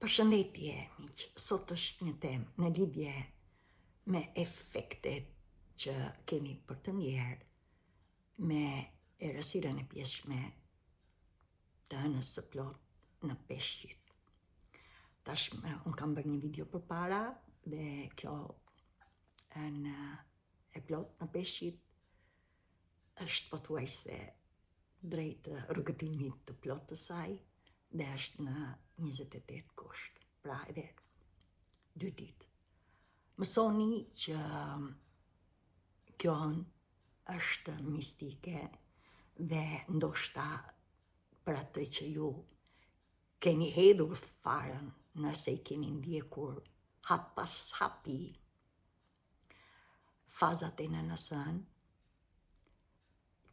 Përshëndetje, miq. Sot është një temë në lidhje me efektet që kemi për të ndjerë me errësirën e pjesshme të hënës së plot në peshqit. Tashmë unë kam bërë një video përpara dhe kjo hënë e plot në peshqit është pothuajse drejt rrugëtimit të plot të saj dhe është në 28 kusht, pra edhe 2 ditë. Mësoni që kjo hënë është mistike dhe ndoshta për atë që ju keni hedhur farën nëse i keni ndjekur hap pas hapi fazat e nënës së hënë,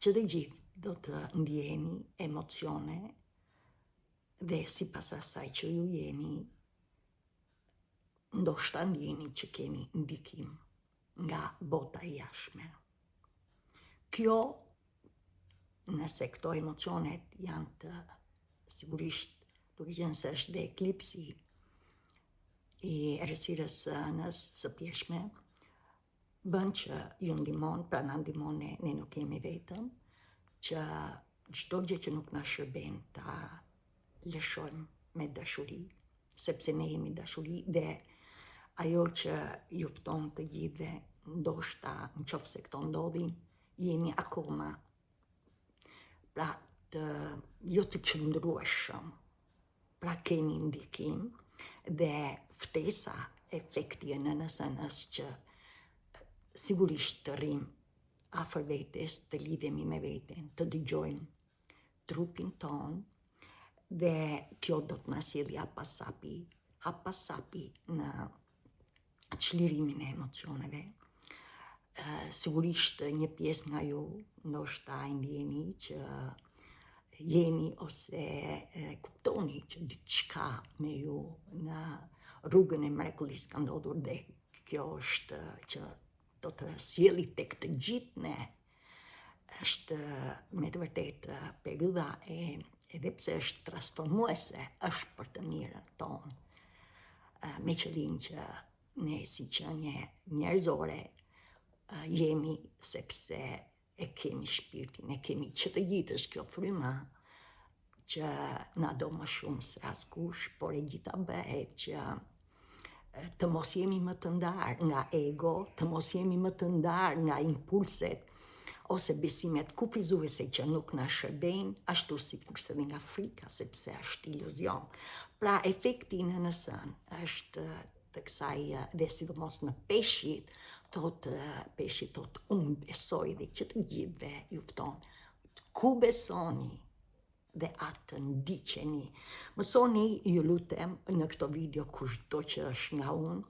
që të gjithë do të ndjeni emocione dhe si pas asaj që ju jeni, ndoshta ndjeni që keni ndikim nga bota e jashtme. Kjo, nëse këto emocionet janë të sigurisht, duke qenë se është dhe eklipsi i errësirës së hënës së pjeshme, bën që ju ndihmon, pra na ndihmon ne nuk jemi vetëm, që çdo gjë që nuk na shërben ta lëshojmë me dashuri, sepse ne jemi dashuri dhe ajo që ju fton të gjithëve, ndoshta nëse këto ndodhin, jeni akoma pra jo të qëndrueshëm, pra keni ndikim dhe ftesa efekti e nënës së hënës që sigurisht të rrim afër vetes, të lidhemi me veten, të dëgjojmë trupin ton dhe kjo do të na sjellë hap pas hapi në çlirimin e emocioneve. Sigurisht një pjesë nga ju ndoshta e ndjeni që jeni ose kuptoni që diçka me ju në rrugën e mrekullisë ka ndodhur dhe kjo është që do të sjelli tek të gjithë ne, është me të vërtetë periudha edhe pse është transformuese, është për të mirën tonë, me qëllim që ne si qenie njerëzore jemi sepse e kemi shpirtin, e kemi që të gjithë është kjo fryma që na do më shumë se askush, por e gjitha bëhet që të mos jemi më të ndarë nga ego, të mos jemi më të ndarë nga impulset ose besimet kufizuese që nuk na shërbejnë, ashtu si kurse dhe nga frika, sepse është iluzion. Pra efekti i nënës së hënë është të kësaj dhe sidomos në peshqit, peshqit thotë unë besoj dhe që të gjithëve ju fton. Ku besoni dhe atë ndiqeni. Mësoni, ju lutem, në këto video kushdo që është nga unë,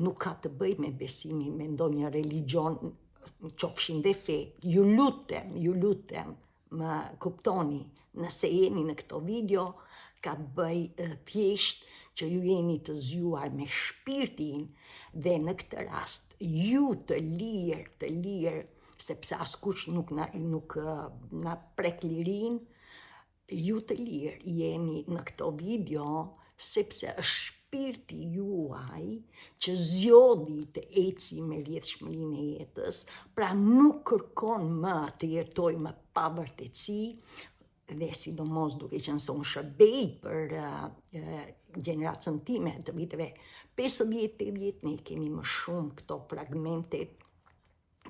nuk ka të bëj me besimin, me ndonjë religjon, qofshin dhe fe. Ju lutem, më kuptoni, nëse jeni në këto video, ka të bëj thjesht që ju jeni të zgjuar me shpirtin dhe në këtë rast ju të lirë, sepse askush nuk na prek lirin, ju të lirë jeni në këto video sepse është shpirti juaj që zgjodhi të eci me rrjedhshmërinë e jetës, pra nuk kërkon më të jetoj me pavërtetësi dhe sidomos duke qenë se unë shërbej për gjeneracën time të viteve 50-80, ne kemi më shumë këto fragmentet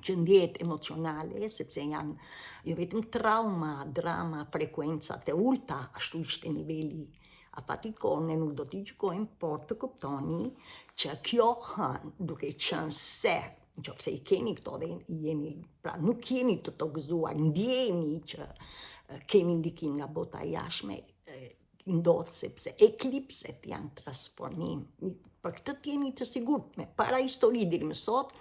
që ndjehet emocionale, sepse janë jo vetëm trauma, drama, frekuencat e ulta, ashtu ishte niveli afatikor, ne nuk do t'i gjykojmë, por të kuptoni që kjo hënë, duke qenë se nëse i keni këto dhe jeni, pra nuk jeni të gëzuar, ndjeni që kemi ndikim nga bota e jashtme, ndodh sepse eklipset janë transformim. Për këtë t'jeni të sigurt me para histori deri më sot,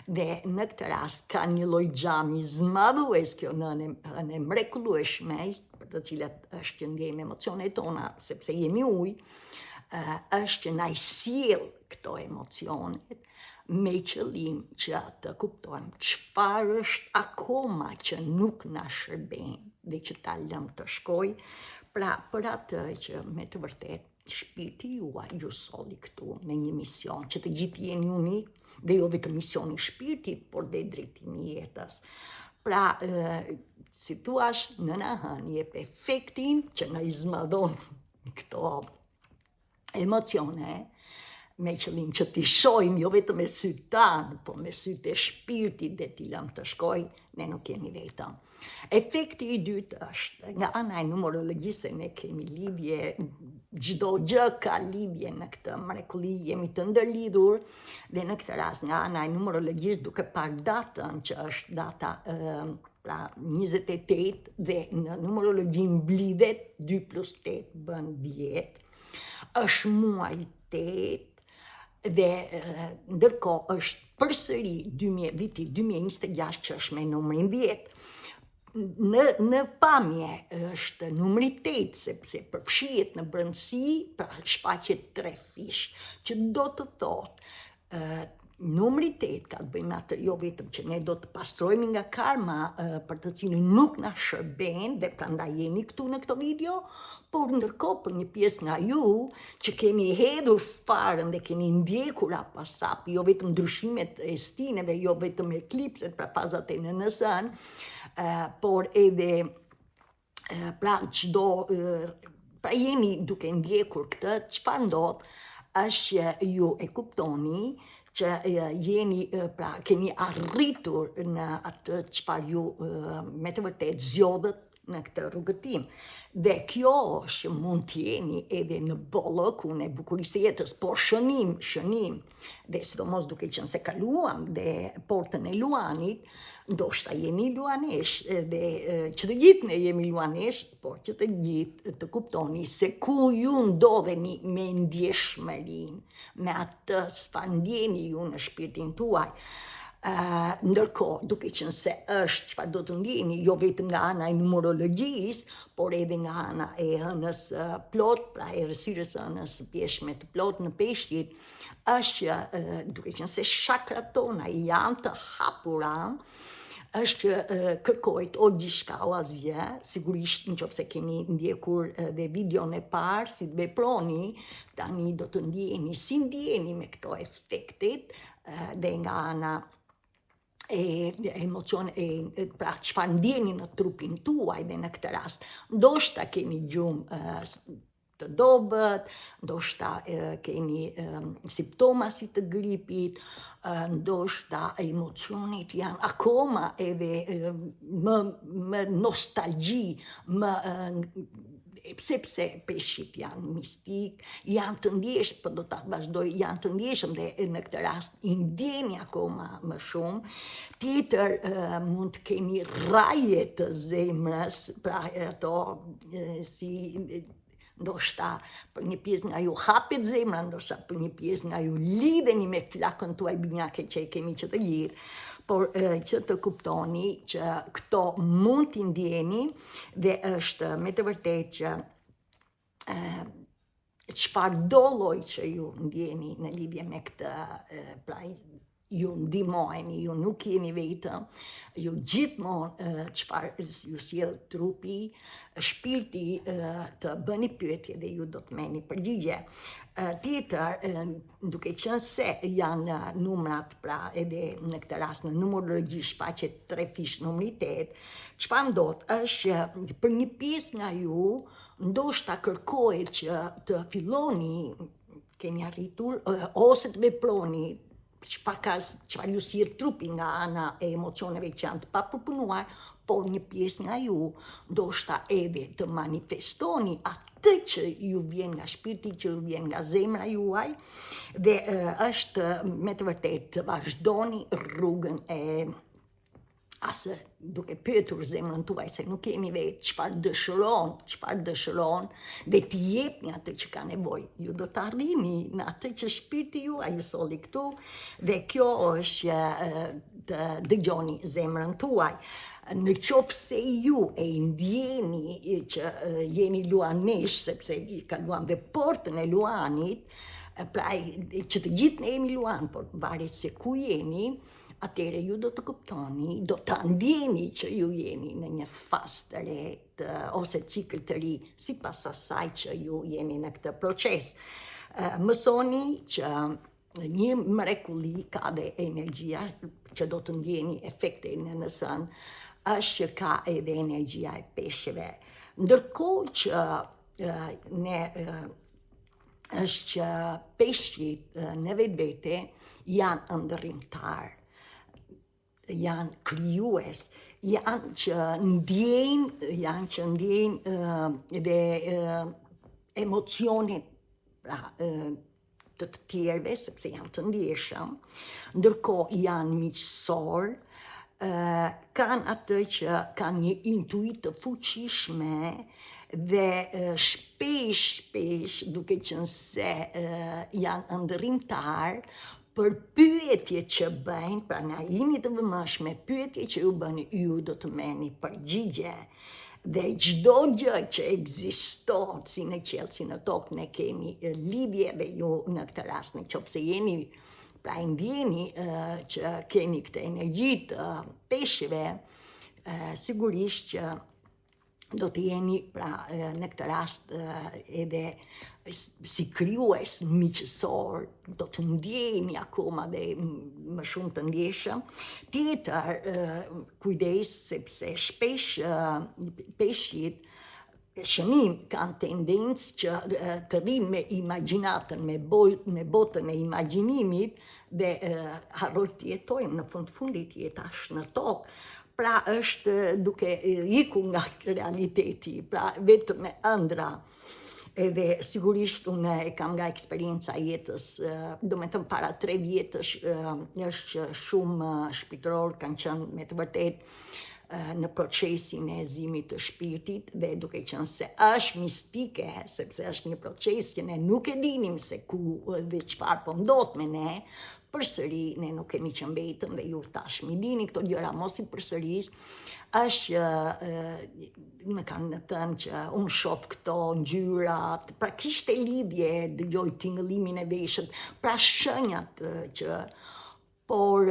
dhe në këtë rast ka një lloj xhami zmadhues kjo nënë mrekullueshme, për të cilat është që ndjejmë emocionet tona, sepse jemi ujë, është që na i sjell këto emocionet me qëllim që të kuptojmë çfarë është akoma që nuk na shërben dhe që ta lëm të shkoj, pra për atë që me të vërtet shpirti juaj ju solli këtu me një mision, që të gjithë jeni unik, dhe jo vetëm misioni shpirtit, por dhe drejtimi i jetës. Pra, si thuash, nëna Hënë jep efektin që na i zmadon këto emocione, me qëllim që t'i shojmë jo vetëm me sytë tanë, po me sytë e shpirtit dhe t'i lëm të shkoj, ne nuk kemi vetëm. Efekti i dytë është, nga ana e numerologjisë ne kemi lidhje, çdo gjë ka lidhje në këtë mrekulli, jemi të ndërlidhur, dhe në këtë rast nga ana e numerologjisë duke parë datën që është data pra 28 dhe në numerologji mblidhet 2 + 8 bën 10, është muaj 8, dhe ndërkohë është përsëri viti 2026 që është me numrin 10. Në pamje është numri 8, sepse përfshihet në brendësi, pra shfaqet 3 fish, që do të thotë numri 8 ka të bëjmë atë, jo vetëm që ne do të pastrojmë nga karma për të cilin nuk na shërben, dhe prandaj jeni këtu në këtë video, por ndërkohë për një pjesë nga ju që keni hedhur farën dhe keni ndjekur apasap, jo vetëm ndryshimet e stineve, jo vetëm eklipset pra fazat e nënësën, por edhe pra çdo pra jeni duke ndjekur këtë, çfarë ndodh është që ju e kuptoni që jeni, pra keni arritur në atë çfarë ju me të vërtet zgjodhët në këtë rrugëtim. Dhe kjo është që mund t'jeni edhe në bollëkun e bukurisë së jetës, por shënim, dhe sidomos duke qenë se kaluam dhe portën e luanit, ndoshta jeni luanesh, dhe që të gjithë ne jemi luanesh, por që të gjithë të kuptoni se ku ju ndodheni me ndjeshmërinë, me atë çfarë ndjeni ju në shpirtin tuaj. Ndërkohë, duke qenë se është çfarë do të ndjeni, jo vetëm nga ana e numerologjisë, por edhe nga ana e hënës plot, pra e errësirës së hënës pjeshme të plot në peshqit, është që duke qenë se chakrat tona janë të hapura, është që kërkojt o gjithçka o asgjë, sigurisht nëse keni ndjekur dhe videon e parë, si të veproni, tani do të ndjeni, si ndjeni me këto efektet, dhe nga ana emocione, pra çfarë ndjeni në trupin tuaj, dhe në këtë rast ndoshta keni gjumë të dobët, ndoshta keni simptoma si të gripit, ndoshta emocionet janë akoma edhe më nostalgji, sepse peshqit janë mistik, janë të ndjeshëm, po do ta vazhdoj, janë të ndjeshëm dhe në këtë rast i ndjeni akoma më shumë. Tjetër mund të keni rraje të zemrës, pra ato si ndoshta për një pjesë nga ju hapet zemra, ndoshta për një pjesë nga ju lidheni me flakën tuaj binjake që e kemi që të gjithë, por që të kuptoni që këto mund t'i ndjeni, dhe është me të vërtet që çfarëdo lloj që ju ndjeni në lidhje me këtë, pra ju ndihmojeni, ju nuk jeni vetëm, ju gjithmonë çfarë ju sjell trupi, shpirti të bëni pyetje dhe ju do të merrni përgjigje. Tjetër, duke qenë se janë numrat, pra edhe në këtë rast në numerologji shfaqet 3 fish numri 8, çfarë ndodh është që për një pjesë nga ju ndoshta kërkohet që të filloni, keni arritur, ose të veproni çfarë ju sjell trupi nga ana e emocioneve që janë të papërpunuar, por një pjesë nga ju ndoshta edhe të manifestoni atë që ju vjen nga shpirti, që ju vjen nga zemra juaj, dhe është me të vërtetë të vazhdoni rrugën e asë duke pyetur zemrën tuaj se nuk keni vetë çfarë dëshiron, dhe t'i jepni atë që ka nevojë. Ju do të arrini në atë që shpirti juaj ju solli këtu, dhe kjo është të dëgjoni zemrën tuaj. Në qoftë se ju e ndjeni që jeni luanesh, sepse i kaluam dhe portën e luanit, pra që të gjithë ne jemi luan, por varet se ku jeni, atëre ju do të kuptoni, do të ndjeni që ju jeni në një fazë të re ose cikël të ri, sipas asaj që ju jeni në këtë proces. Mësoni që një mrekulli ka dhe energjia që do të ndjeni efekte në sën, është që ka edhe energjia e peshqeve. Ndërkohë që është që peshqit në vetvete janë ndërrimtar, janë krijues, janë që ndjejnë dhe emocionet të tjerëve, sepse janë të ndjeshëm, ndërkohë janë miqësor, kanë atë që kanë një intuit të fuqishme dhe shpesh duke qenë se janë ndërrimtar, për pyetje që bëjnë, pra na jeni të vëmëshme, pyetje që ju bëni, ju do të merrni përgjigje. Dhe çdo gjë që ekziston si në qiell si në tokë, ne kemi lidhje dhe ju në këtë rast, në qoftë se jeni pra e ndjeni që keni këtë energji të peshqeve, sigurisht që do të jeni pra në këtë rast edhe si krijues miqësor, do të ndjeni akoma dhe më shumë të ndjeshëm. Tjetër, kujdes sepse shpesh peshqit shënim kanë tendencë që të rrinë me imagjinatën, me botën e imagjinimit dhe harrojnë të jetojnë në fundit jetash në tokë. Pra është duke iku nga realiteti, pra vetëm me ëndra. Edhe sigurisht unë e kam nga eksperienca jetës, do me thëmë para 3 vjetësh është që shumë shpirtëror kanë qenë me të vërtet në procesin e zimit të shpirtit, dhe duke qenë se është mistike, sepse është një proces që ne nuk e dinim se ku dhe çfarë po ndodh me ne, përsëri ne nuk kemi qenë vetëm dhe ju tash mi dini këto gjëra mos i përsëris, është që më kanë thënë që unë shoh këto ngjyrat, pra kishte lidhje, dëgjoj tingëllimin e veshët, pra shenjat që, por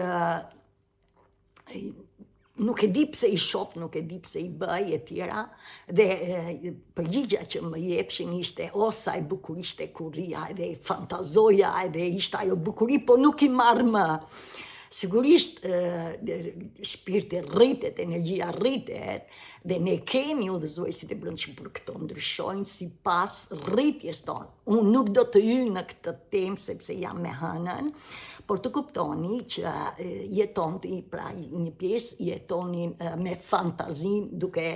nuk e di pse i shoh, nuk e di pse i bëj e tjera, dhe përgjigja që më jepshin ishte sa e bukur ishte kur rria, edhe fantazoja, edhe ishte ajo bukuri, po nuk i marr më. Sigurisht shpirti rritet, energjia rritet, dhe ne kemi udhëzuesit e brendshëm për këto ndryshojnë sipas rritjes tonë. Unë nuk do të hyj në këtë temë sepse jam me hënën, por të kuptoni që jetoni, pra një pjesë jetonin me fantazin duke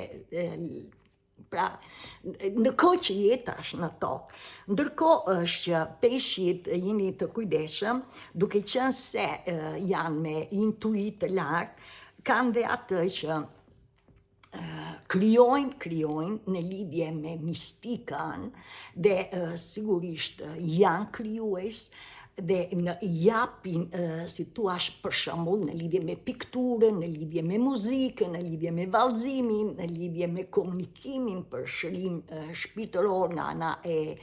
pra ndërkohë që jetash në tokë. Ndërkohë është që peshqit jeni të kujdesshëm, duke qenë se janë me intuit të lartë, kanë dhe atë që krijojnë në lidhje me mistikën dhe sigurisht janë krijues dhe japin si thua për shembull në lidhje me pikturën, në lidhje me muzikën, në lidhje me vallëzimin, në lidhje me komunikimin për shërim shpirtëror nga ana e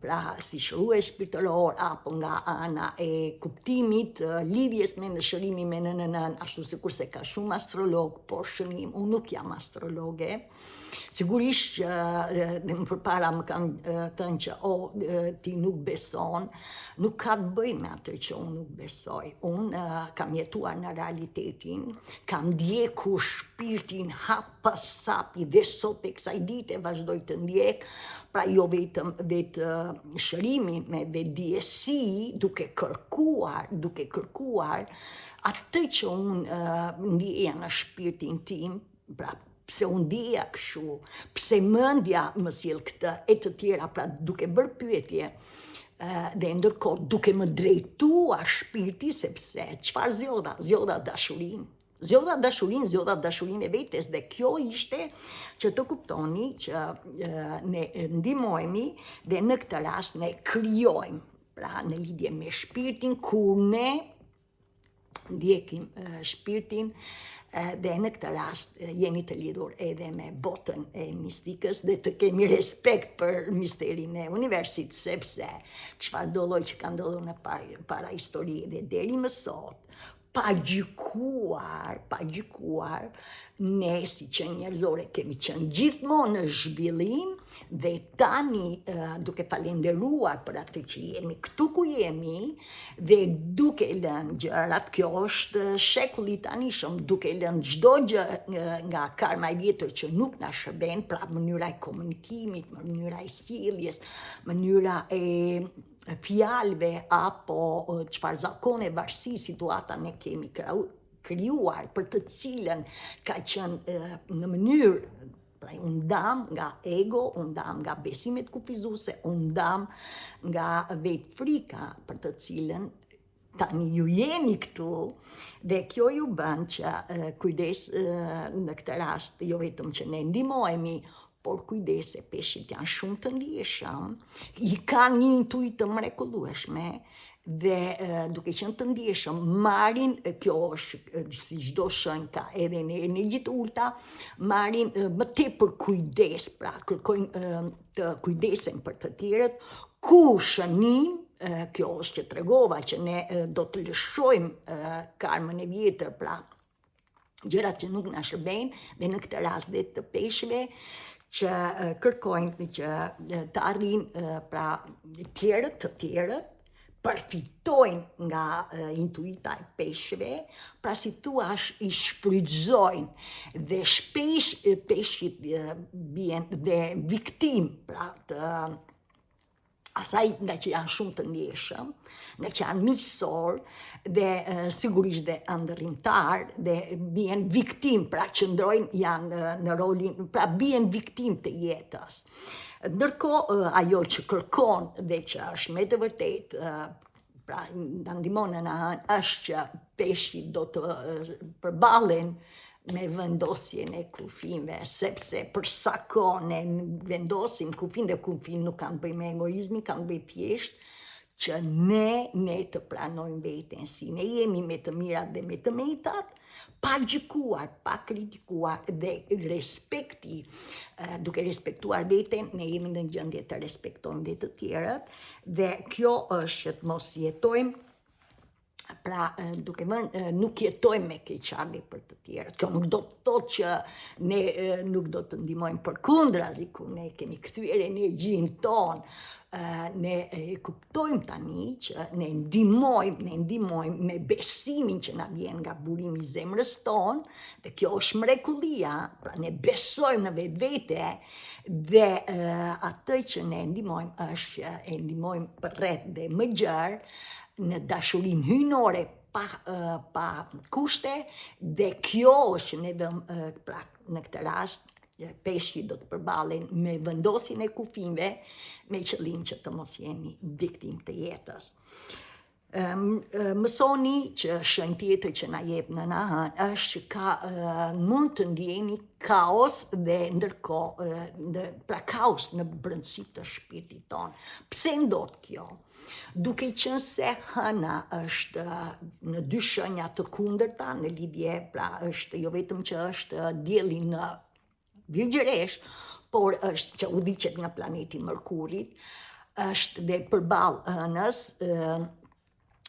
pra si shërues shpirtëror apo nga ana e kuptimit, lidhjes me ndëshërimin me nënën, ashtu sikurse ka shumë astrolog, por shënim, unë nuk jam astrologe. Sigurisht që dhe më përpara më kanë thënë që ti nuk beson, nuk ka të bëjë me atë që unë nuk besoj. Unë kam jetuar në realitetin, kam ndjekur shpirtin hap pas hapi dhe sot e kësaj dite vazhdoj të ndjek, pra jo vetëm shërimin me vetdiesi, duke kërkuar atë që unë ndjeja në shpirtin tim, pra pse unë ndjeja kështu, pse mendja më sjell këtë e të tjera, pra duke bërë pyetje dhe ndërkohë duke më drejtuar shpirti, sepse çfarë zgjodha dashurinë. Zgjodha dashurinë e vetes, dhe kjo ishte që të kuptoni që ne ndihmohemi dhe në këtë rast ne krijojmë, pra në lidhje me shpirtin, kur ne ndjekim shpirtin dhe në këtë rast jemi të lidhur edhe me botën e mistikës dhe të kemi respekt për misterin e universit, sepse çfarë do lloj që ka ndodhur në para histori dhe deri më sot, pa gjykuar, ne si që njerëzore kemi qenë gjithmonë në zhvillim dhe tani duke falenderuar për atë që jemi këtu ku jemi dhe duke lënë gjërat, kjo është shekulli tani shumë, duke lënë çdo gjë nga karma e vjetër që nuk na shërben, pra mënyra e komunikimit, mënyra e sjelljes, mënyra e fjalëve apo çfarë zakone varësi situata ne kemi krijuar për të cilën ka qenë në mënyrë, pra unë ndam nga ego, unë ndam nga besimet kufizuese, unë ndam nga vetë frika për të cilën tani ju jeni këtu dhe kjo ju bën që kujdes në këtë rast jo vetëm që ne ndihmohemi, por kujdes se peshqit janë shumë të ndjeshëm, i kanë një intuitë të mrekullueshme dhe duke qenë të ndjeshëm marrin, kjo është si çdo shenjë ka edhe në energji të ulta, marrin më tepër kujdes, pra kërkojnë të kujdesen për të tjerët, ku shënim. Kjo është që tregova që ne do të lëshojmë karmën e vjetër, pra gjërat që nuk na shërbejnë dhe në këtë rast dhe të peshqve që kërkojnë që të arrijnë pra të tjerët përfitojnë nga intuita e peshqve, pra si thua i shfrytëzojnë dhe shpesh peshqit bien dhe viktim pra të asaj nga që janë shumë të ndjeshëm, nga që janë miqësor dhe sigurisht dhe ndërrimtar dhe bien viktim, pra qëndrojnë janë në rolin, pra bien viktim të jetës. Ndërkohë ajo që kërkon dhe që është me të vërtet, pra na ndihmon në anë është që peshqit do të përballen me vendosjen e kufinve, sepse për sa kohë ne vendosim kufin dhe kufin nuk kanë bëj me egoizmin, kanë bëj thjesht që ne të pranojmë veten si ne jemi me të mirat dhe me të metat, pa gjykuar, pa kritikuar dhe respekti, duke respektuar veten, ne jemi në gjendje të respektojmë dhe të tjerët dhe kjo është që të mos jetojmë, pra duke nuk jetojmë me keqardhje për të tjerët. Kjo nuk do të thotë që ne nuk do të ndihmojmë, përkundrazi, ku ne kemi kthyer energjinë tonë, ne kuptojmë tani që ne ndihmojmë me besimin që na vjen nga burimi i zemrës tonë, dhe kjo është mrekullia, pra ne besojmë në vetvete dhe atë që ne ndihmojmë është që e ndihmojmë përreth dhe më gjerë në dashurinë hyjnore pa kushte dhe kjo është që ne pra në këtë rast peshqit do të përballen me vendosjen e kufinve me qëllim që të mos jeni viktim të jetës. Mësoni që shenjë tjetër që na jep në nahan është që mund të ndjeni kaos dhe ndërkohë pra kaos në brendësi të shpirtit tonë. Pse ndodh kjo? Duke qenë se hëna është në dy shenja të kundërta në lidhje, pra është jo vetëm që është dielli në virgjëresh, por është që udhëhiqet nga planeti Mërkurit, është dhe përballë hënës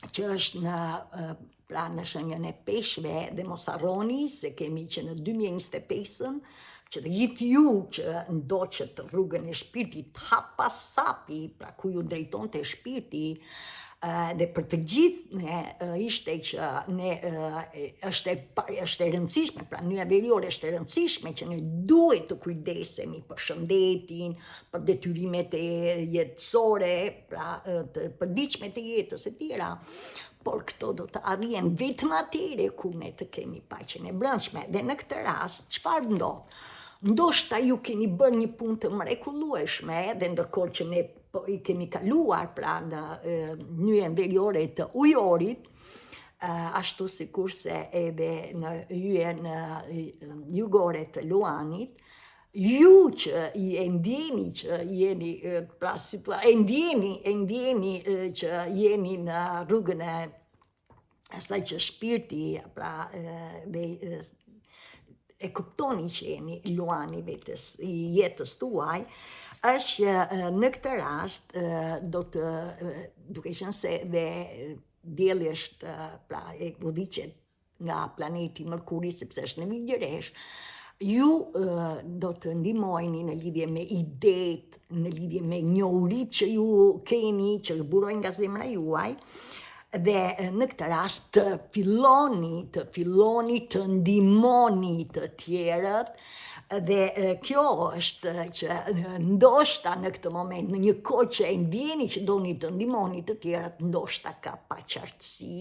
që është në shenjën e peshqve dhe mos harroni se kemi që në 2025 që të gjithë ju që ndoqët rrugën e shpirtit hap pas hapi, pra ku ju drejtonte shpirti, dhe për të gjithë ne ishte që ne është e rëndësishme, pra nyja veriore është e rëndësishme që ne duhet të kujdesemi për shëndetin, për detyrimet e jetësore, pra të përditshme të jetës e tjera, por këto do të arrihen vetëm atëherë ku ne të kemi paqen e brendshme. Dhe në këtë rast çfarë ndodh? Ndoshta ju keni bërë një punë të mrekullueshme dhe ndërkohë që ne i kemi kaluar pra në nyjen veriore të ujorit, ashtu sikurse edhe në hyjen jugore të Luanit, ju që e ndjeni që jeni pra e ndjeni që jeni në rrugën e asaj që shpirti pra dhe e kuptoni që jeni Luani vetës i jetës tuaj, është që në këtë rast do të duke qenë se dhe dielli është, pra, e u diqet nga planeti Mërkuri, sepse është në Migjeresh, ju do të ndihmojni në lidhje me idetë, në lidhje me njohuritë që ju keni, që burojnë nga zemra juaj, dhe në këtë rast të filloni të ndihmoni të tjerët, dhe kjo është që ndoshta në këtë moment, në një kohë që e ndjeni që doni të ndihmoni të tjerët, ndoshta ka paqartësi,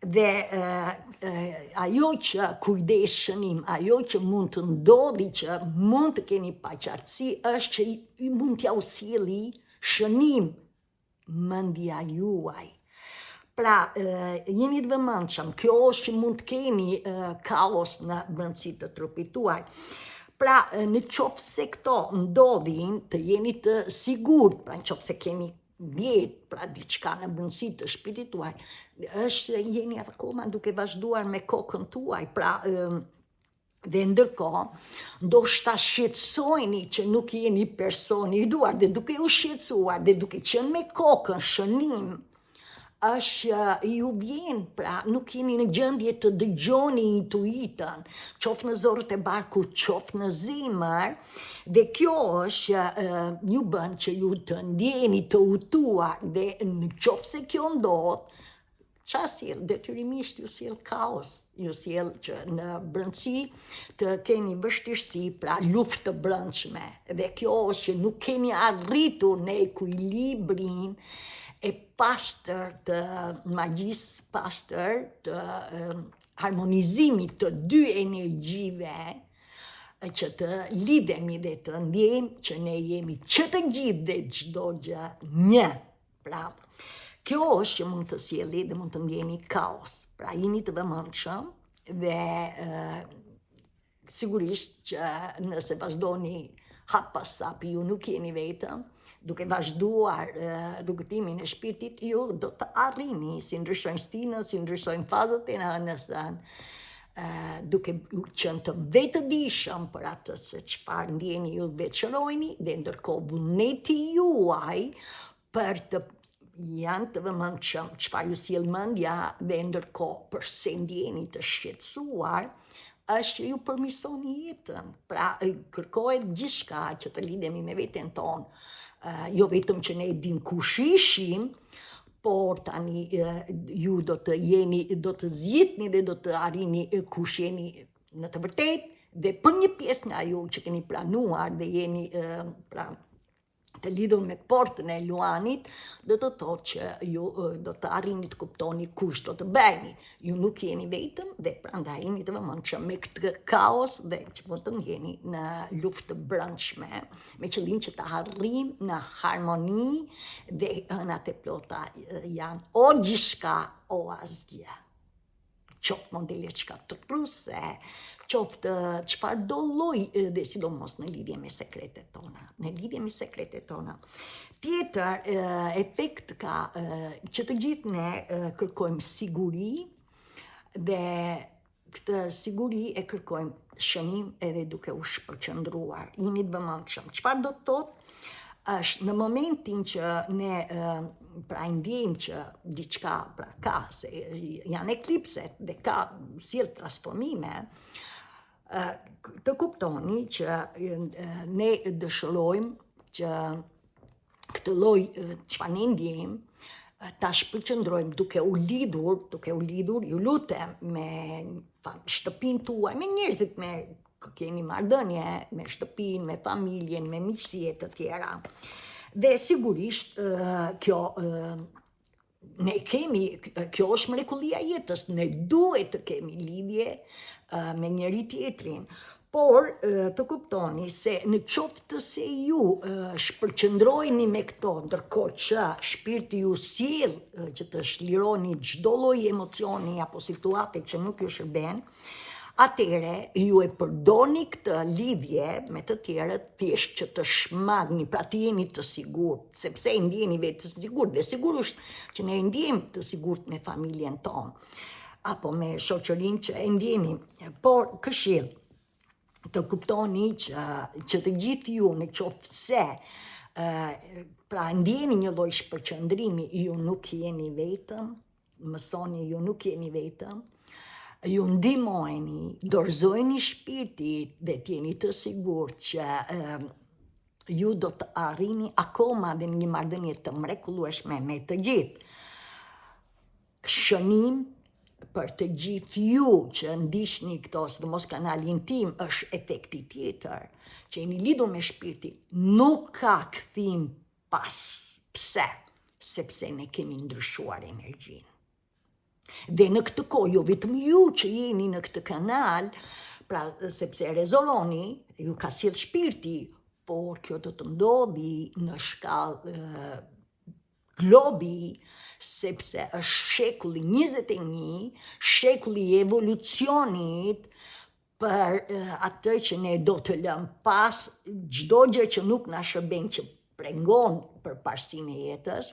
dhe ajo që kujdes shënim, ajo që mund të ndodhi që mund të keni paqartësi, është që mund t'ja u sjellë shënim mendja juaj. Pra, jeni të vëmendshëm, kjo është që mund të keni kaos në brendësi të trupit tuaj. Pra, në qoftë se këto ndodhin, të jeni të sigurt, pra në qoftë se keni vjetë, pra diçka në brendësi të shpirtit tuaj, është jeni akoma duke vazhduar me kokën tuaj, pra dhe ndërkohë, ndoshta shqetësojeni që nuk jeni personi i duar, dhe duke u shqetësuar dhe duke qenë me kokën shënim, është ju vjen, pra nuk jeni në gjendje të dëgjoni intuitën, qoftë në zorët e barkut, qoftë në zemër, dhe kjo është ju bën që ju të ndjeni të udhëtuar, dhe në qoftë se kjo ndodh, çfarë sjell? Detyrimisht ju sjell kaos, ju sjell që në brendësi të keni vështirësi, pra luftë të brendshme, dhe kjo është që nuk keni arritur në ekuilibrin e pastër të magjisë pastër të harmonizimit të dy energjive, që të lidhemi dhe të ndjejmë që ne jemi që të gjithë dhe çdo gjë një. Pra, kjo është që mund të sjellë dhe mund të ndjeni kaos. Pra, jeni të vëmendshëm dhe sigurisht që nëse vazhdoni hap pas hapi, ju nuk jeni vetëm, duke vazhduar rrugëtimin e shpirtit, ju do të arrini, si ndryshojnë stinët, si ndryshojnë fazat e hënës, duke qenë të vetëdijshëm për atë se çfarë ndjeni ju veçërojni, dhe ndërkohë vullneti juaj për të janë të vëmendshëm çfarë ju sjell mendja, dhe ndërkohë përse ndjeni të shqetësuar, është që ju përmirësoni jetën. Pra, kërkohet gjithçka që të lidhemi me veten tonë, jo vetëm që ne dim kush ishim, por tani ju do të zgjidhni dhe do të arrini kush jeni në të vërtetë, dhe për një pjesë nga ju që keni planuar dhe jeni pra të lidhur me portën e Luanit, do të thotë që ju do të arrini të kuptoni kush do të bëni. Ju nuk jeni vetëm dhe prandaj jeni të vëmendshëm me këtë kaos dhe që mund të ndjeni në luftë të brendshme, me qëllim që të arrijmë në harmoni, dhe hënat e plota janë o gjithçka o asgjë. Qoftë modele shkatërruese, qoftë çfarë do lloj, dhe sidomos në lidhje me sekretet tona. Tjetër efekt ka që të gjithë ne kërkojmë siguri, dhe këtë siguri e kërkojmë shënim edhe duke u shpërqendruar. Jeni të vëmendshëm. Çfarë do të thotë? Është në momentin që ne pra ndjejmë që diçka pra ka, se janë eklipset dhe ka sjell transformime, të kuptoni që ne dëshirojmë që këtë lloj çfarë ne ndjejmë ta shpërqendrojmë duke u lidhur, ju lutem, me shtëpinë tuaj, me njerëzit me keni marrëdhënie, me shtëpinë, me familjen, me miqësi e të tjera. Dhe sigurisht kjo ne kemi, kjo është mrekullia e jetës, ne duhet të kemi lidhje me njëri tjetrin. Por të kuptoni se në qoftë se ju shpërqendroheni me këto, ndërkohë që shpirti ju sjell që të shlironi çdo lloj emocioni apo situate që nuk ju shërben, atëre ju e përdorni këtë lidhje me të tjerët thjesht që të shmangni, pra të jeni të sigurt, sepse e ndjeni vetë të sigurt, dhe sigurisht që ne ndjejmë të sigurt me familjen tonë, apo me shoqërinë që e ndjeni, por këshill të kuptoni që të gjithë ju, në qoftë se Pra ndjeni një lloj shpërqendrimi, ju nuk jeni vetëm, mësoni ju nuk jeni vetëm, ju ndihmojeni, dorëzojeni shpirtit dhe t'jeni të sigurt që ju do të arrini akoma dhe një marrëdhënie të mrekullueshme me të gjithë. Shënim për të gjithë ju që ndiqni këto, sidomos kanalin tim, është efekti tjetër, që jeni lidhur me shpirtin, nuk ka kthim pas. Pse? Sepse ne kemi ndryshuar energjinë. Dhe në këtë kohë, jo vetëm ju që jeni në këtë kanal, pra sepse rezononi, ju ka sjell shpirti, por kjo do të ndodhi në shkallë globi, sepse është shekulli 21, shekulli i evolucionit, për atë që ne do të lëm pas çdo gjë që nuk na shërben, që pengon për parsinë e jetës.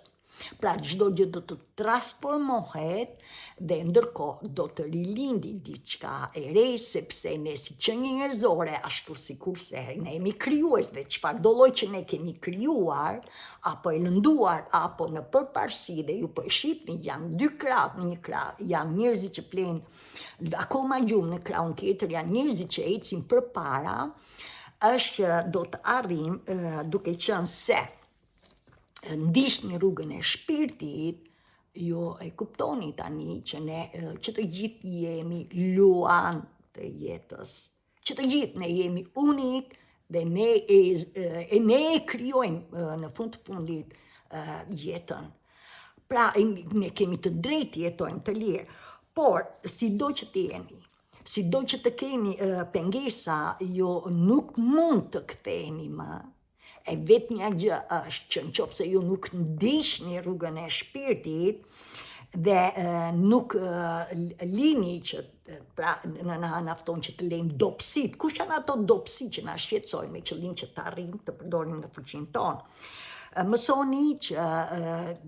Pra çdo gjë do të transformohet dhe ndërkohë do të rilindi diçka e re, sepse ne si qenie njerëzore, ashtu sikurse ne jemi krijues dhe çfarëdo lloj që ne kemi krijuar apo e lënduar apo në përparësi, dhe ju po e shihni, janë dy krah në një krah, janë njerëzit që flenë akoma gjumë, në krahun tjetër janë njerëzit që ecin përpara, është që do të arrim duke qenë se ndiqni rrugën e shpirtit, ju e kuptoni tani që ne që të gjithë jemi luan të jetës, që të gjithë ne jemi unik dhe ne e krijojmë në fund të fundit jetën. Pra ne kemi të drejtë jetojmë të lirë, por sido që të jeni, sido që të keni pengesa, ju nuk mund të ktheheni më. E vetë një gjë është që nëse ju nuk ndiqni rrugën e shpirtit dhe nuk lini që pra na nafton që të lejmë dobësit. Kush janë ato dobësi që na shqetësojnë me qëllim që të arrijmë të përdorim në fuqinë tonë? Mësoni që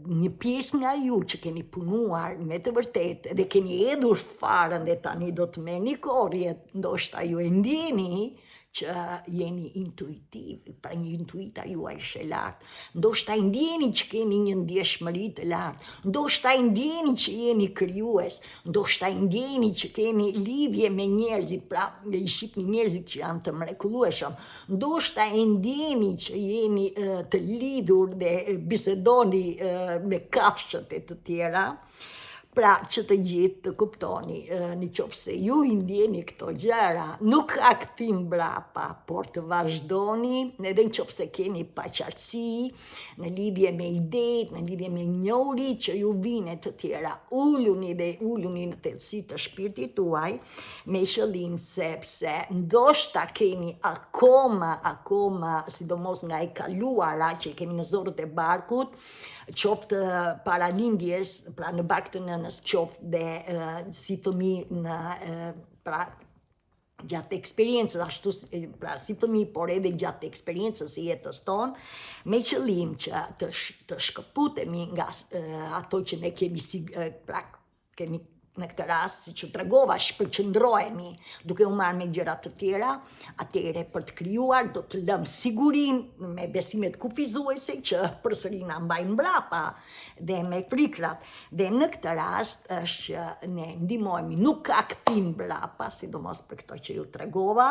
një pjesë nga ju që keni punuar me të vërtetë dhe keni hedhur farën dhe tani do të merrni korrjet, ndoshta ju e ndjeni që jeni intuitiv, pra një intuita juaj është e lartë, ndoshta i ndjeni që keni një ndjeshmëri të lartë, ndoshta i ndjeni që jeni krijues, ndoshta i ndjeni që keni lidhje me njerëzit, pra i shihni njerëzit që janë të mrekullueshëm, ndoshta i ndjeni që jeni të lidhur dhe bisedoni me kafshët e të tjera. Pra që të gjithë të kuptoni, nëse ju i ndjeni këto gjëra, nuk ka kthim mbrapa, por të vazhdoni, edhe nëse keni paqartësi në lidhje me idetë, në lidhje me njohuri që ju vijnë të tjera, uluni në thellësi të shpirtit tuaj, me qëllim sepse ndoshta keni akoma, sidomos nga e kaluara që kemi në zorët e barkut, qoftë para lindjes, pra në bark të nënës, qoftë dhe si fëmijë pra gjatë eksperiencës, ashtu pra si fëmijë, por edhe gjatë eksperiencës së jetës tonë, me qëllim që të shkëputemi nga ato që ne kemi në këtë rast, si që tregova, shpërqendrohemi duke u marrë me gjëra të tjera, atëherë për të krijuar do të lëmë sigurinë me besimet kufizuese që përsëri na mbajnë mbrapa dhe me frikrat. Dhe në këtë rast është që ne ndihmohemi, nuk ka kthim mbrapa, sidomos për këto që ju tregova,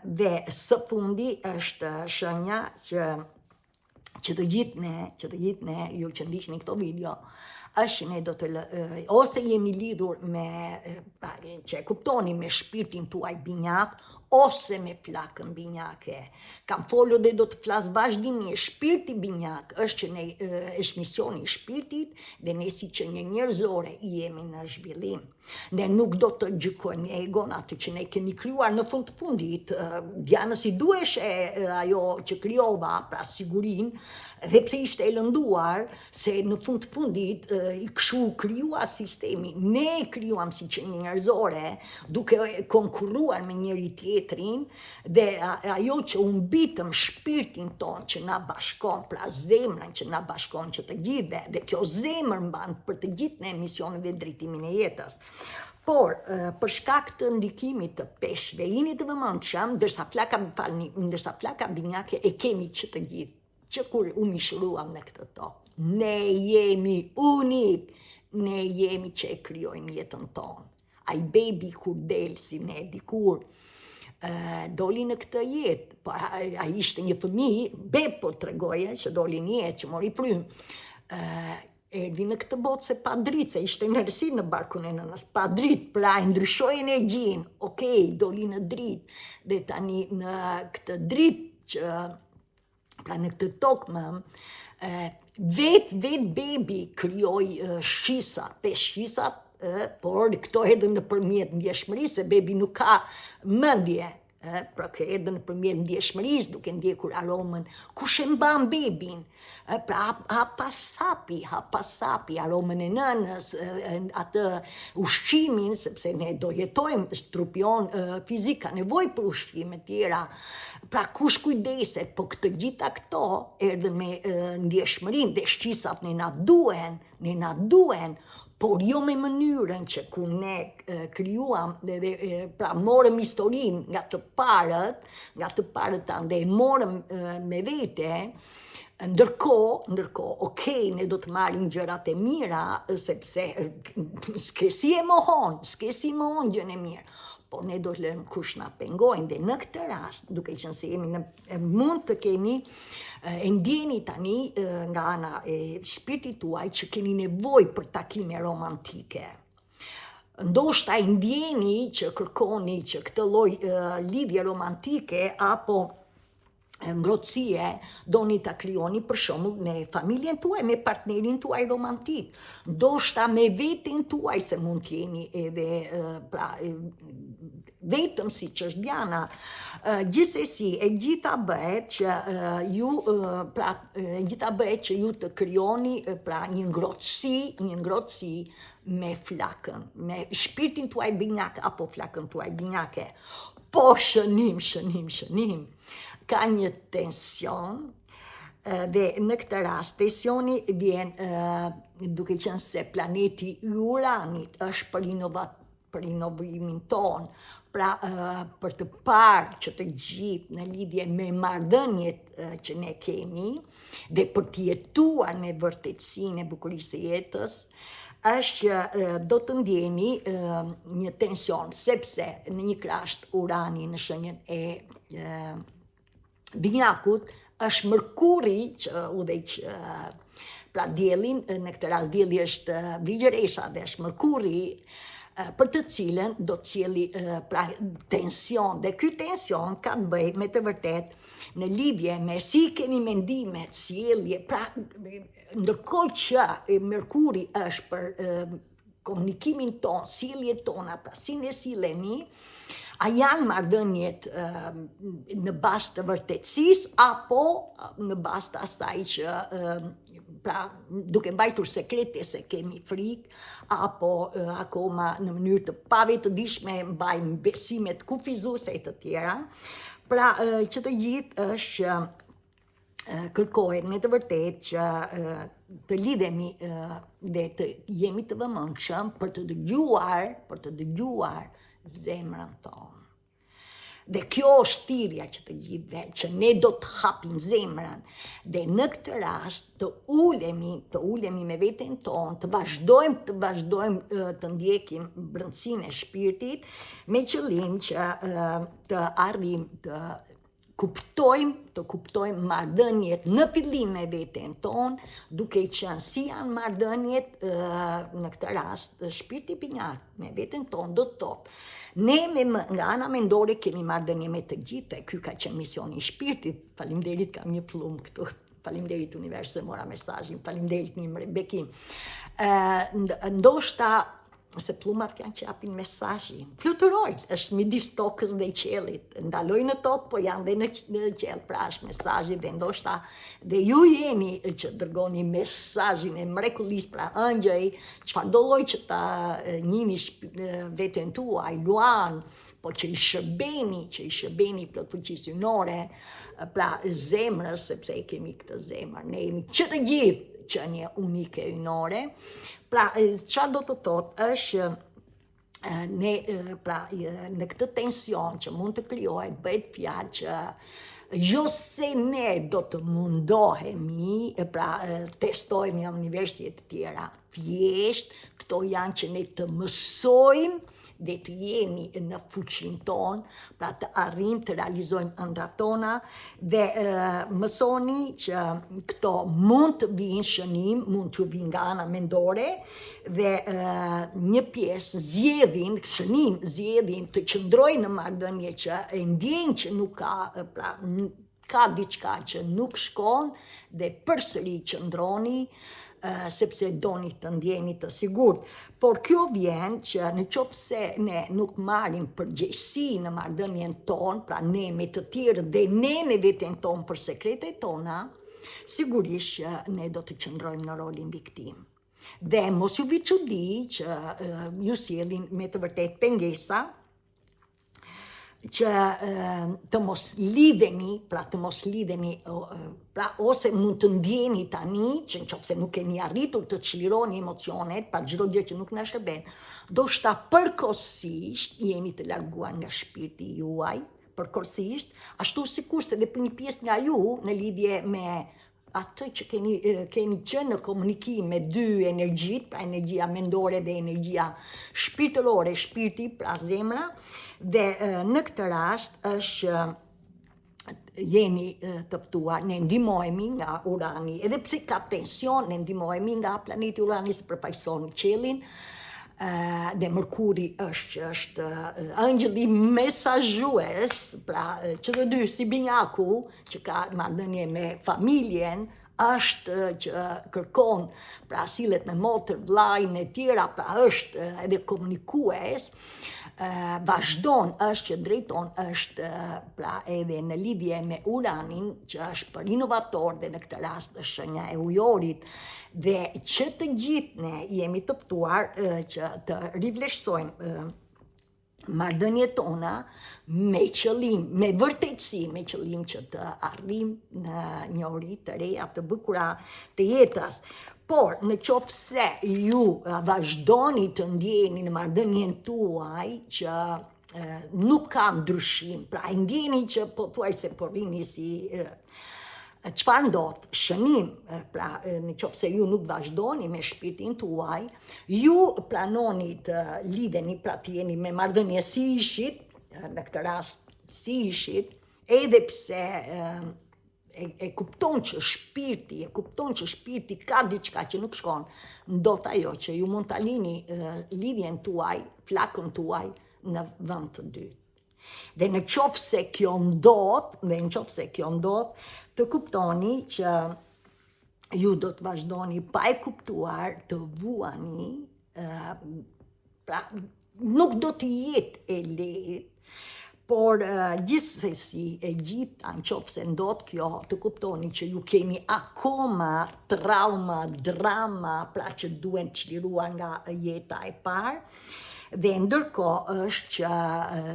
dhe së fundi është shenja që të gjithë ne, ju që ndiqni këto video, është ne do të ose jemi lidhur me që e kuptoni me shpirtin tuaj binjak, ose me flakën binjake. Kam folur dhe do të flas vazhdimisht, shpirti binjak është që ne është misioni i shpirtit dhe ne si që një njerëzore jemi në zhvillim. Ne nuk do të gjykojmë egon, atë që ne kemi krijuar në fund të fundit, Dianës i duheshe ajo që krijova, pra sigurin, dhe pse ishte e lënduar, se në fund të fundit i këshu krijua sistemi. Ne krijuam si që një njerëzore, duke konkurruar me njëri tjetrin, dhe ajo që u mbitëm shpirtin ton që na bashkon, pra zemrën që na bashkon që të gjithë, dhe kjo zemër mban për të gjithë në misionin dhe drejtimin e jetës. Por, për shkak të ndikimit të peshqve, jeni të vëmendshëm, ndërsa flaka binjake e kemi që të gjithë që kur u mishruam në këtë tokë, ne jemi unik, ne jemi që e kryojmë jetën tonë. Ai baby kur del si ne dikur, doli në këtë jetë, po a ishte një fëmijë, po tregoje që doli një jetë, që mori frymë, erdi në këtë botë se pa dritë, se ishte nërsi në barkun e nënës, pa dritë, pra ndryshoj energjin, okej, doli në dritë, dhe tani në këtë dritë që, pra në këtë tokë më, vetë baby kryoj shisa, 5 shisa, por këto erdhën në përmjet ndjeshmërisë, se baby nuk ka mendje, pra që erdhën në përmjet ndjeshmërisë, duke ndjekur aromën, kush e mban babyn, pra hapa sapi, aromën e nënës, atë ushqimin, sepse ne do jetojmë, trupion fizik ka nevojë për ushqime tjera, pra kush kujdeset, po këtë gjitha këto erdhën me ndjeshmërinë, dhe shqisat ne na duen, por jo me mënyrën që ku ne kryuam, pra morëm historinë nga të parët ande morëm me vete, ndërkohë, okej, ne do të marrim gjërat e mira, sepse s'kesi mohon gjën e mirë, por ne do të lëmë kush na pengojnë, dhe në këtë rast, duke qenë se jemi mund të keni e ndjeni tani nga ana e shpirtit tuaj që keni nevojë për takime romantike. Ndoshta e ndjeni që kërkoni që këtë lloj lidhje romantike apo ngrohtësie doni ta krijoni për shembull me familjen tuaj, me partnerin tuaj romantik, ndoshta me veten tuaj, se mund të jeni edhe pra vetëm si që është Diana, gjithsesi e gjitha bëhet që ju të krijoni pra një ngrohtësi me flakën, me shpirtin tuaj binjak apo flakën tuaj binjake. Po shënim, ka një tension, dhe në këtë rast tensioni vjen duke qenë se planeti i Uranit është për inovimin ton, pra për të parë që të gjithë në lidhje me marrëdhëniet që ne kemi, dhe për të jetuar me vërtetësinë e bukurisë së jetës, është që do të ndjeni një tension, sepse në një krasht Urani në shenjën e binjakut është Mërkuri që udhëheq pra diellin, në këtë rast dielli është Vrigjeresha dhe është Mërkuri, për të cilën do të sjellë pra tension, dhe ky tension ka të bëjë me të vërtet në lidhje me si kemi mendimet, sjellje, pra ndërkohë që Mërkuri është për komunikimin ton, sjelljet tona, pra si ne sillemi, a janë marrëdhëniet në bazë të vërtetësisë apo në bazë të asaj që pra duke mbajtur sekrete se kemi frikë, apo akoma në mënyrë të pavetëdijshme mbajmë besimet kufizuese e të tjera, pra që të gjithë është që kërkohet me të vërtet që të lidhemi dhe të jemi të vëmendshëm për të dëgjuar zemrën tonë. Dhe kjo është thirrja që të gjithëve, që ne do të hapim zemrën, dhe në këtë rast të ulemi me veten tonë, të vazhdojmë të ndjekim brendësinë e shpirtit, me qëllim që të arrijmë të kuptojmë marrëdhëniet në fillim me veten tonë, duke qenë si janë marrëdhëniet në këtë rast shpirti binjak me veten tonë do të thotë. Ne nga ana mendore kemi marrëdhënie me të gjithë, ky ka qenë misioni i shpirtit. Faleminderit, kam një plumb këtu. Faleminderit universi, mora mesazhin. Faleminderit një bekim. Ndoshta se pllumat janë që japin mesazhin. Fluturojnë, është midis tokës dhe qiellit. Ndalojnë në tokë, po janë dhe në qiell, pra është mesazhi, dhe ndoshta dhe ju jeni që dërgoni mesazhin e mrekullisë, pra ëngjëj, çfarëdo lloj që ta njihni veten tuaj, luan, po që i shërbeni plot fuqisë ynore, pra zemrës, sepse kemi këtë zemër, ne jemi që të gjithë qenie unike ynore. Pra çfarë do të thotë është në këtë tension që mund të krijohet, bëhet fjalë që jo se ne do të mundohemi, testojmë në universitet të tjera, thjesht këto janë që ne të mësojmë dhe të jemi në fuqin tonë, pra të arrim të realizojmë ëndrat tona dhe mësoni që këto mund të vinë shënim, mund të vinë nga ana mendore dhe një pjesë zgjedhin të qëndrojnë në marrëdhënie që e ndjejnë që nuk ka diçka që nuk shkon dhe përsëri qëndroni sepse doni të ndjeni të sigurt. Por kjo vjen që në qoftë se ne nuk marrim përgjegjësi në marrëdhënien tonë, pra ne me të tjerë dhe ne me veten tonë për sekretet tona, sigurisht që ne do të qëndrojmë në rolin viktim. Dhe mos ju vi çudi që ju sjellin me të vërtet pengesa që të mos lidheni, ose mund të ndjeni tani që nëse nuk keni arritur të çlironi emocionet, pa çdo gjë që nuk na shërben, do shta përkohësisht jeni të larguar nga shpirti juaj, përkohësisht, ashtu sikurse edhe për një pjesë nga ju në lidhje me atë që keni qenë në komunikim me dy energjit, pra energjia mendore dhe energjia shpirtërore, shpirti, pra zemra, dhe në këtë rast është jeni të ftuar, ne ndihmohemi nga Urani, edhe pse ka tension, ne ndihmohemi nga planeti Urani se përfaqëson qiellin, dhe Mërkuri është angjëlli mesazhues, pra që të dy si binjaku që ka marrëdhënie me familjen, është që kërkon, pra sillet me motër, vllajën e tjera, pra është edhe komunikues, vazhdon, është që drejton, është pra edhe në lidhje me Uranin, që është për inovator dhe në këtë rast është shenja e ujorit, dhe që të gjithë ne jemi të ftuar që të rivlerësojmë marrëdhëniet tona me qëllim, me vërtetësi, me qëllim që të arrim në një ori të reja të bukura të jetës. Por në qoftë se ju vazhdoni të ndjeni në marrëdhënien tuaj që nuk ka ndryshim, pra e ndjeni që pothuajse po vini si çfarë ndodh, shënim, pra në qoftë se ju nuk vazhdoni me shpirtin tuaj, ju planoni të lidheni, pra të jeni me marrëdhënie si ishit, në këtë rast si ishit, edhe pse e kupton që shpirti ka diçka që nuk shkon, ndodh ajo që ju mund ta lini lidhjen tuaj, flakën tuaj në vend të dytë. Dhe në qoftë se kjo ndodh, të kuptoni që ju do të vazhdoni pa e kuptuar të vuani, pra nuk do të jetë e lehtë, por gjithsesi e gjitha në qoftë se ndodh kjo, të kuptoni që ju keni akoma trauma, drama, pra që duhen çliruar nga jeta e parë, dhe ndërkohë është që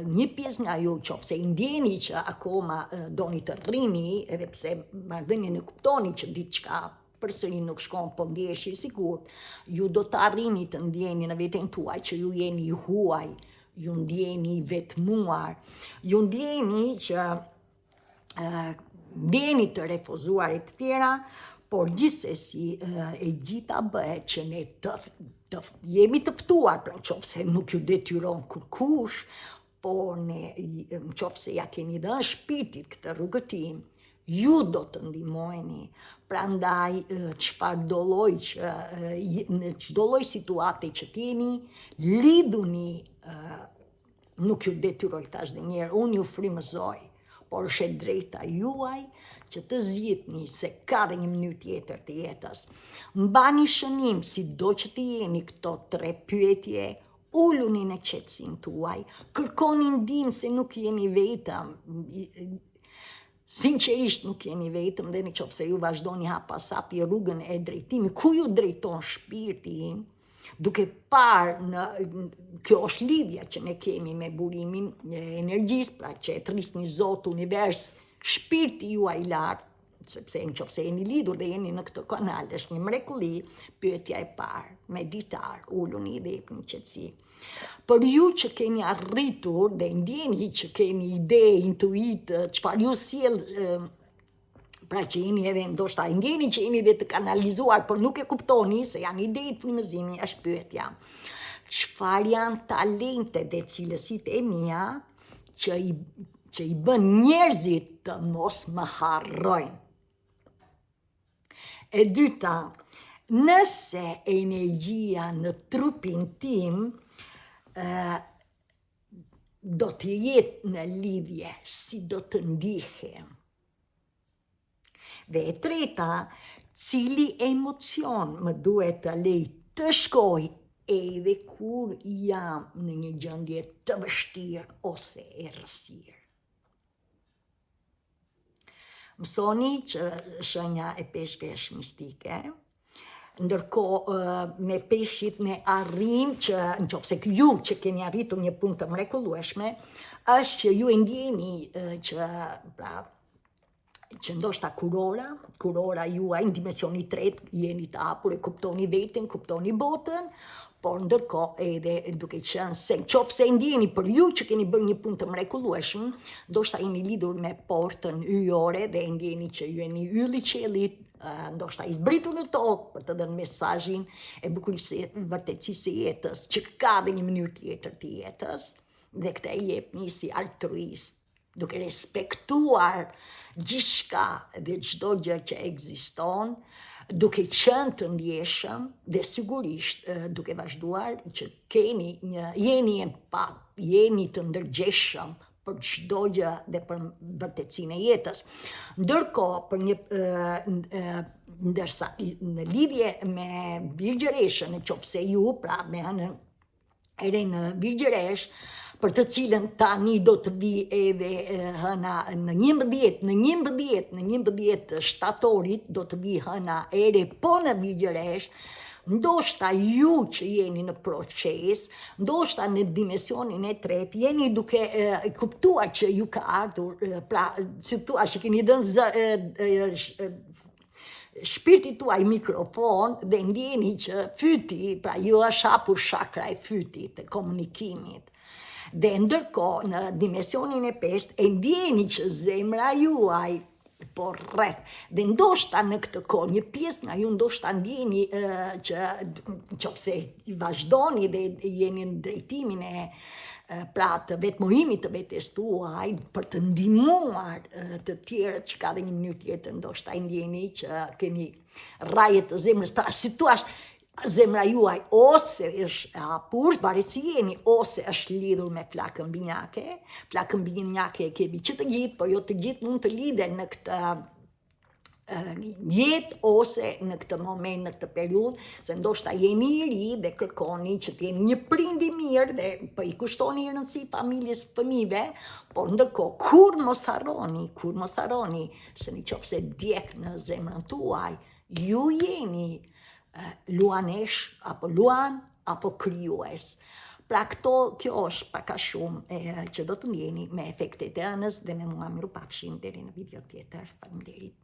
një pjesë nga ju, qoftë se i ndjeni që akoma doni të rrini, edhe pse marrëdhënien e kuptoni që diçka përsëri nuk shkon, po ndjeheni sigurt, ju do të arrini të ndjeni në veten tuaj që ju jeni huaj, ju ndjeni vetmuar, ju ndjeni që ndjeni të refuzuarit të tjera, por gjithsesi e gjitha bëhet që ne jemi të ftuar, pra nëse nuk ju detyron kurkush, por ne nëse ja keni dhënë shpirtit këtë rrugëtim, ju do të ndihmojeni. Prandaj çfarëdo lloj që në çdo lloj situate që jeni, lidhuni, nuk ju detyroj tash dhe njerë, unë ju frymëzoj, por është e drejta juaj që të zgjidhni se ka dhe një mënyrë tjetër të jetës. Mbani shënim, sido që të jeni këto 3 pyetje, uluni në qetësinë tuaj, kërkoni ndihmë se nuk jeni vetëm. Sinqerisht nuk jeni vetëm, dhe nëse ju vazhdoni hap pas hapi rrugën e drejtimit, ku ju drejton shpirti, duke parë kjo është lidhja që ne kemi me burimin e energjisë, pra që e thrisni Zot, univers, shpirti juaj i lartë, sepse nëse jeni lidhur dhe jeni në këtë kanal, është një mrekulli, pyetja e parë, me ditar, ulluni dhe jepni qetësi. Për ju që keni arritur dhe ndjeni që keni ide, intuit, çfarë ju sjell, pra që jeni edhe ndoshta ndjeni që jeni dhe të kanalizuar, por nuk e kuptoni se janë ide të frymëzimi, është pyetja. Çfarë janë talentet dhe cilësitë e mia që i bën njerëzit të mos më harrojnë? E dyta, nëse energjia në trupin tim do të jetë në lidhje, si do të ndihem? Dhe e treta, cili emocion më duhet të lej të shkoj edhe kur jam në një gjendje të vështirë ose errësirë. Mësoni që shenja e peshqve është mistike, ndërkohë me peshqit ne arrim që, nëse ju që keni arritur një punë të mrekullueshme, është që ju e ndjeni që ndoshta kurora juaj në dimensioni tretë, jeni të hapur, e kuptoni veten, kuptoni botën, por ndërkohë edhe duke qenë se nëse ndjeni për ju që keni bërë një punë të mrekullueshëm, ndoshta jeni lidhur me portën yjore dhe ndjeni që ju jeni ylli i qiellit, ndoshta i zbritur në tokë për të dhënë mesazhin e bukurisë, vërtetësisë së jetës, që ka dhe një mënyrë tjetër të jetës, dhe këtë e jepni si altruist, duke respektuar gjithçka dhe çdo gjë që ekziston, duke qenë të ndjeshëm dhe sigurisht duke vazhduar që jeni empat, jeni të ndërgjegjshëm për çdo gjë dhe për vërtetësinë e jetës. Ndërkohë, ndërsa në lidhje me Virgjëreshën, nëse ju pra me anën e re në Virgjëresh, për të cilën tani do të vi edhe hëna në 11 shtatorit do të vi hëna e re po në Virgjëresh, ndoshta ju që jeni në proces, ndoshta në dimensionin e tretë, jeni duke kuptuar që ju ka ardhur, pra si thua që keni dhënë shpirtit tuaj mikrofon dhe ndjeni që fyti, pra ju është hapur shakra e fytit, e komunikimit. Dhe ndërkohë në dimensionin e pestë e ndjeni që zemra juaj po rreth. Dhe ndoshta në këtë kohë një pjesë nga ju ndoshta ndjeni që nëse vazhdoni dhe jeni në drejtimin e të vetmohimit të vetes tuaj për të ndihmuar të tjerët që ka dhe një mënyrë tjetër, ndoshta ndjeni që keni rraje të zemrës, pra si thua zemra juaj ose është hapur, varet si jeni, ose është lidhur me flakën binjake. Flakën binjake e kemi që të gjithë, por jo të gjithë mund të lidhen në këtë jetë ose në këtë moment, në këtë periudhë, se ndoshta jeni i ri dhe kërkoni që të jeni një prind i mirë dhe po i kushtoni rëndësi familjes, fëmijëve, por ndërkohë kur mos harroni se nëse djeg në zemrën tuaj, ju jeni luanesh, apo luan, apo krijues. Pra kjo është pak a shumë që do të ndjeni me efektet e ënës dhe me mua mirupafshim deri në video tjetër. Faleminderit.